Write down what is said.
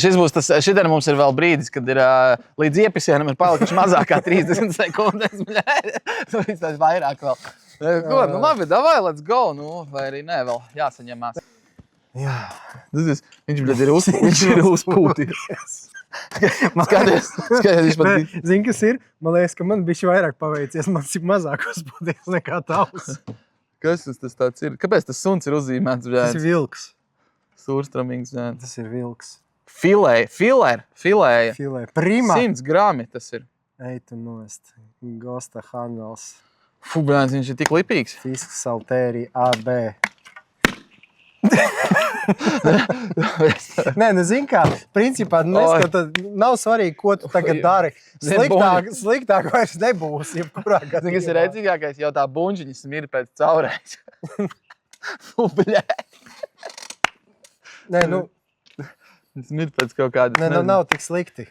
Šitien mums ir vēl brīdis, kad ir līdz iepisienam ir palikuši mazāk kā 30 sekundes. Tas ir vairāk vēl. Ko? Nu labi, davai, let's go. Nu, vai arī nē, vēl jāsaņemās. Jā. Viņš ir uzpūtījies. Skaties, viņš pat... Zini, kas ir? Man liekas, ka man bišķi vairāk paveicies. Man cik mazāk uzpūties nekā tavs. Kas tas tāds ir? Kāpēc tas suns ir uzzīmēts? Tas ir vilks. Surstramīgs. Tas ir vilks. Filēja. Filē. Prima. 100 grami tas ir. Ej, tu nost. Gosta Hangals. Fu, bļāns, viņš ir tik lipīgs. Fiska saltērija AB. Nē, nu zini kā, principā nav svarīgi, ko tu tagad dari. Sliktāk vairs nebūs, jebkurā gadījumā. Zini, kas ir redzīgākais, jau tā buņģiņa smir pēc caurēs. Nē, nu... Smir pēc kaut kādas... Nē, nu nav tik slikti.